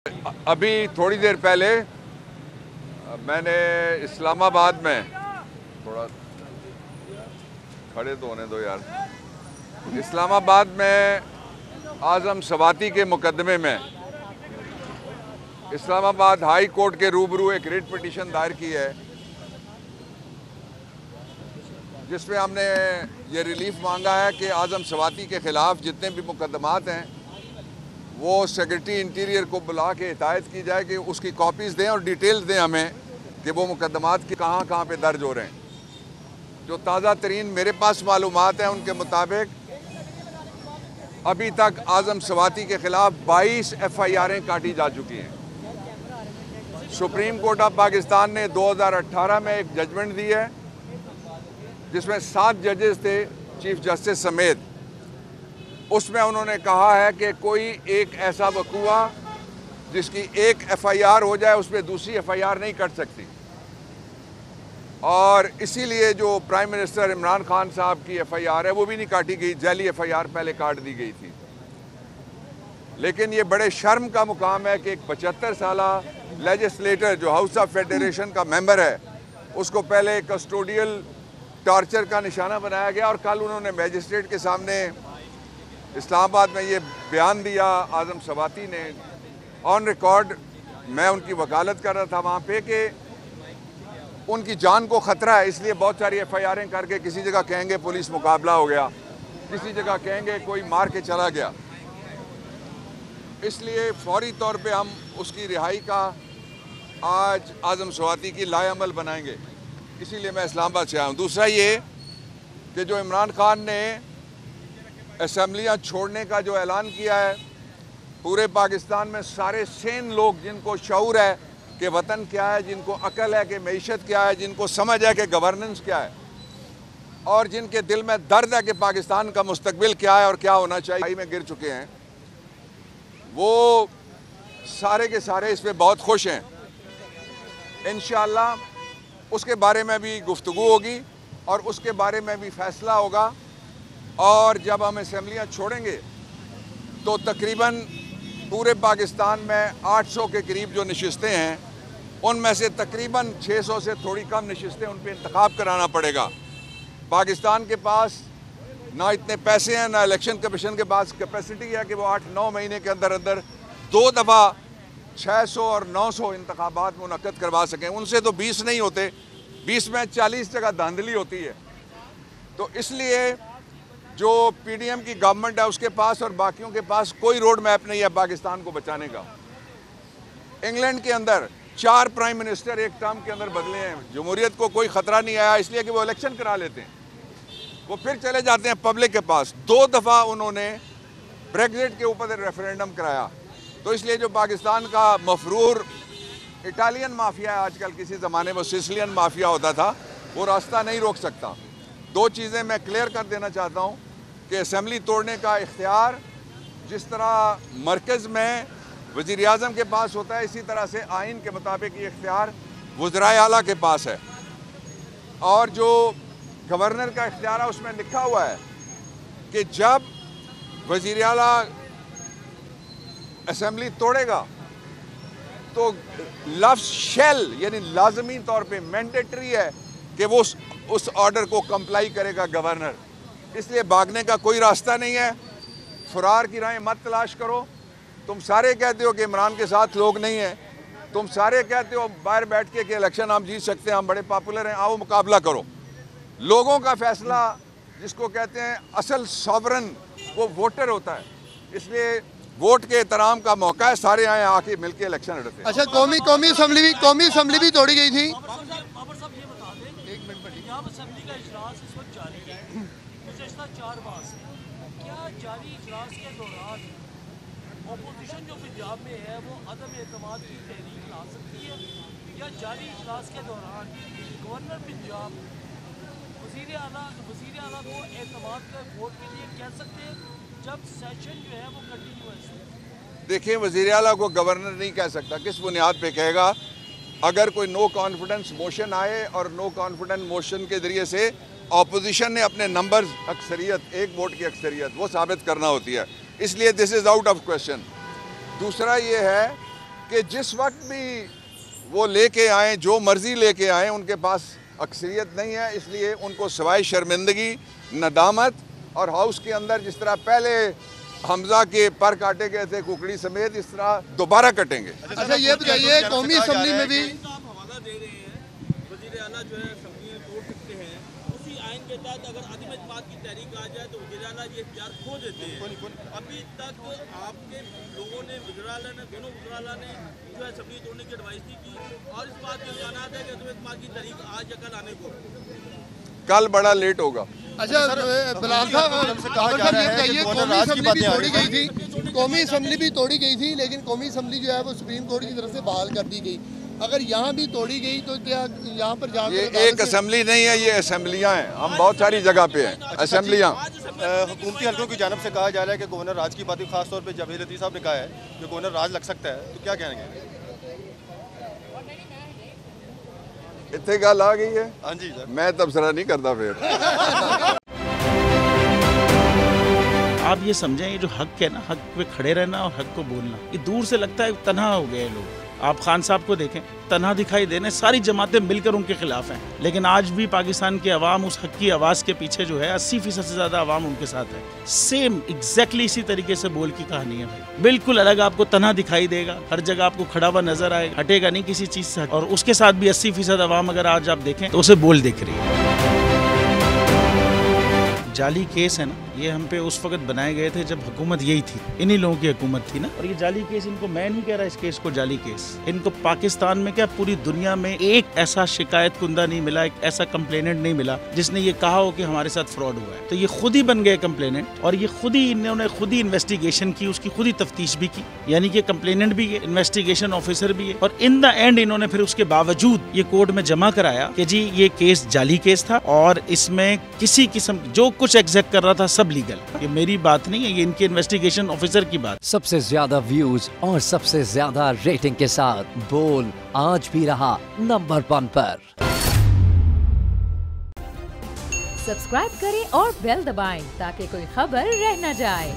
अभी थोड़ी देर पहले मैंने इस्लामाबाद में, थोड़ा खड़े तो होने दो यार, इस्लामाबाद में आज़म सवाती के मुकदमे में इस्लामाबाद हाई कोर्ट के रूबरू एक रिट पिटीशन दायर की है, जिसमें हमने ये रिलीफ मांगा है कि आज़म सवाती के ख़िलाफ़ जितने भी मुकदमात हैं वो सेक्रेटरी इंटीरियर को बुला के हिदायत की जाए कि उसकी कॉपीज़ दें और डिटेल्स दें हमें कि वो मुकदमात के कहाँ पे दर्ज हो रहे हैं। जो ताज़ा तरीन मेरे पास मालूमात हैं उनके मुताबिक अभी तक आज़म सवाती के ख़िलाफ़ 22 FIRें काटी जा चुकी हैं। सुप्रीम कोर्ट ऑफ पाकिस्तान ने 2018 में एक जजमेंट दी है जिसमें 7 जजेस थे, चीफ जस्टिस समेत। उसमें उन्होंने कहा है कि कोई एक ऐसा वक़ूआ जिसकी एक FIR हो जाए उस पर दूसरी FIR नहीं कट सकती, और इसीलिए जो प्राइम मिनिस्टर इमरान खान साहब की FIR है वो भी नहीं काटी गई, जाली FIR पहले काट दी गई थी। लेकिन ये बड़े शर्म का मुकाम है कि एक 75 साला लेजिस्लेटर जो हाउस ऑफ फेडरेशन का मेंबर है उसको पहले कस्टोडियल टॉर्चर का निशाना बनाया गया, और कल उन्होंने मैजिस्ट्रेट के सामने इस्लामाबाद में ये बयान दिया आज़म सवाती ने ऑन रिकॉर्ड। मैं उनकी वकालत कर रहा था वहाँ पे कि उनकी जान को ख़तरा है, इसलिए बहुत सारी FIRें करके किसी जगह कहेंगे पुलिस मुकाबला हो गया, किसी जगह कहेंगे कोई मार के चला गया। इसलिए फौरी तौर पे हम उसकी रिहाई का आज आज़म सवाती की लाएअमल बनाएंगे, इसीलिए मैं इस्लामाबाद से आया हूँ। दूसरा ये कि जो इमरान खान ने असम्बलियाँ छोड़ने का जो ऐलान किया है, पूरे पाकिस्तान में सारे सेन लोग जिनको शऊर है कि वतन क्या है, जिनको अकल है कि मईशत क्या है, जिनको समझ है कि गवर्नेंस क्या है, और जिनके दिल में दर्द है कि पाकिस्तान का मुस्तकबिल क्या है और क्या होना चाहिए, में गिर चुके हैं, वो सारे के सारे इस पर बहुत खुश हैं। इंशाअल्लाह उसके बारे में भी गुफ्तगू होगी और उसके बारे में भी फैसला होगा। और जब हम असम्बलियाँ छोड़ेंगे तो तकरीबन पूरे पाकिस्तान में 800 के करीब जो नशिस्तें हैं उनमें से तकरीबन 600 से थोड़ी कम नशिस्तें उन पर इंतखाब कराना पड़ेगा। पाकिस्तान के पास ना इतने पैसे हैं, ना इलेक्शन कमीशन के पास कैपेसिटी है कि वो 8-9 महीने के अंदर अंदर 2 दफ़ा 600 और 900 इंतखाबात मुनक्कद करवा सकें। उनसे तो 20 नहीं होते, 20 में 40 जगह धांधली होती है। तो इसलिए जो PDM की गवर्नमेंट है उसके पास और बाकियों के पास कोई रोड मैप नहीं है पाकिस्तान को बचाने का। इंग्लैंड के अंदर 4 प्राइम मिनिस्टर एक टर्म के अंदर बदले हैं, जमहूरियत को कोई ख़तरा नहीं आया, इसलिए कि वो इलेक्शन करा लेते हैं, वो फिर चले जाते हैं पब्लिक के पास। 2 दफ़ा उन्होंने ब्रेग्जिट के ऊपर रेफरेंडम कराया। तो इसलिए जो पाकिस्तान का मफरूर इटालियन माफिया है आजकल, किसी ज़माने में सिसिलियन माफिया होता था, वो रास्ता नहीं रोक सकता। 2 चीज़ें मैं क्लियर कर देना चाहता हूँ कि असम्बली तोड़ने का इख्तियार जिस तरह मरकज़ में वज़ीर आज़म के पास होता है, इसी तरह से आइन के मुताबिक ये इख्तियार वज़राए आला के पास है। और जो गवर्नर का इख्तियार है उसमें लिखा हुआ है कि जब वज़ीर आला असम्बली तोड़ेगा तो लफ्ज़ शेल यानी लाजमी तौर पे मैंडेटरी है कि वो उस ऑर्डर को कंप्लाई करेगा गवर्नर। इसलिए भागने का कोई रास्ता नहीं है, फरार की राहें मत तलाश करो। तुम सारे कहते हो कि इमरान के साथ लोग नहीं हैं, तुम सारे कहते हो बाहर बैठ के कि इलेक्शन हम जीत सकते हैं, हम बड़े पॉपुलर हैं, आओ मुकाबला करो। लोगों का फैसला जिसको कहते हैं असल सॉवरन, वो वोटर होता है, इसलिए वोट के एहतराम का मौका है, सारे आए आके मिलके इलेक्शन लड़ते हैं। अच्छा, कौमी असम्बली भी तोड़ी गई थी। असेंबली का इजलास इस वक्त जारी है, गुज़श्ता 4 माह से। क्या जारी इजलास के दौरान अपोजिशन जो पंजाब में है वो अदम एतमाद की तहरीक ला सकती है, या जारी इजलास के दौरान गवर्नर पंजाब वज़ीर आला को एतमाद का वोट के लिए कह सकते हैं जब सेशन जो है वो कंटिन्यूअस है? देखिए, वज़ीर आला को गवर्नर नहीं कह सकता, किस बुनियाद पे कहेगा? अगर कोई नो कॉन्फिडेंस मोशन आए और नो कॉन्फिडेंस मोशन के ज़रिए से अपोजिशन ने अपने नंबर्स, अक्सरियत, 1 वोट की अक्सरियत वो साबित करना होती है, इसलिए this is out of question. दूसरा ये है कि जिस वक्त भी वो लेके आए, जो मर्ज़ी लेके आए, उनके पास अक्सरियत नहीं है, इसलिए उनको सिवाय शर्मिंदगी, नदामत और हाउस के अंदर जिस तरह पहले हमजा के पर काटे गए थे कुकड़ी समेत, इस तरह दोबारा कटेंगे। अच्छा ये बताइए, कौमी असम्बली में भी आप हवाला दे रहे हैं, वज़ीर आला जो है असम्बली में तोड़ सकते हैं, उसी आइन के तहत अगर अदम इत्तेफाक की तहरीक आ जाए तो वज़ीर आला ये इख्तियार खो देते हैं। अभी तक आपके लोगों ने, वज़ीर आला ने, दोनों वज़ीर आला ने जो है असम्बली तोड़ने की एडवाइस नहीं की और इस बात के बयान है कि अदम इत्तेफाक की तहरीक आज या कल आने को, कल बड़ा लेट होगा। अच्छा बिलाल साहब, ये बताइए, कौमी असम्बली भी तोड़ी गई थी, कौमी असम्बली भी तोड़ी गई थी, लेकिन कौमी असम्बली जो है वो सुप्रीम कोर्ट की तरफ से बहाल कर दी गई। अगर यहाँ भी तोड़ी गई तो क्या यहाँ पर जाकर ये एक असम्बली नहीं है, ये असम्बलियाँ हैं। हम बहुत सारी जगह पे हैं असम्बलियाँ। हुकूमती हल्कों की जानब से कहा जा रहा है कि गवर्नर राज की बात, खास तौर पे जावेद लतीफ़ साहब ने कहा है कि गवर्नर राज लग सकता है, तो क्या कहेंगे? इतने गल आ गई है। हाँ जी सर, मैं तबसरा नहीं करता फिर। आप ये समझें, ये जो हक है ना, हक पे खड़े रहना और हक को बोलना, ये दूर से लगता है तन्हा हो गए लोग। आप खान साहब को देखें, तन्हा दिखाई देने, सारी जमातें मिलकर उनके खिलाफ हैं, लेकिन आज भी पाकिस्तान के अवाम उस हक की आवाज़ के पीछे जो है 80% से ज़्यादा अवाम उनके साथ है। सेम एग्जैक्टली इसी तरीके से बोल की कहानी है भाई, बिल्कुल अलग आपको तन्हा दिखाई देगा, हर जगह आपको खड़ा हुआ नजर आएगा, हटेगा नहीं किसी चीज़ से। और उसके साथ भी 80% अवाम अगर आज आप देखें तो उसे बोल दिख रही है। जाली केस है ना, ये हम पे उस वक्त बनाए गए थे जब हुकूमत यही थी, इन्हीं लोगों की हुकूमत थी ना। और ये जाली केस, इनको मैं नहीं कह रहा इस केस को जाली केस, इनको पाकिस्तान में क्या पूरी दुनिया में एक ऐसा शिकायत कुंदा नहीं मिला, एक ऐसा कंप्लेनेंट नहीं मिला जिसने ये कहा हो कि हमारे साथ फ्रॉड हुआ है। तो ये खुद ही बन गए कंप्लेनेंट और ये खुद ही इन्होंने खुद ही इन्वेस्टिगेशन की, उसकी खुद ही तफ्तीश भी की, यानी कि कंप्लेनेंट भी है, इन्वेस्टिगेशन ऑफिसर भी है। और इन द एंड इन्होंने फिर उसके बावजूद ये कोर्ट में जमा कराया कि जी ये केस जाली केस था और इसमें किसी किस्म जो कुछ एग्जैक्ट कर रहा था सब लीगल। ये मेरी बात नहीं है, ये इनके इन्वेस्टिगेशन ऑफिसर की बात। सबसे ज्यादा व्यूज और सबसे ज्यादा रेटिंग के साथ बोल आज भी रहा नंबर 1 पर। सब्सक्राइब करें और बेल दबाएं ताकि कोई खबर रह न जाए।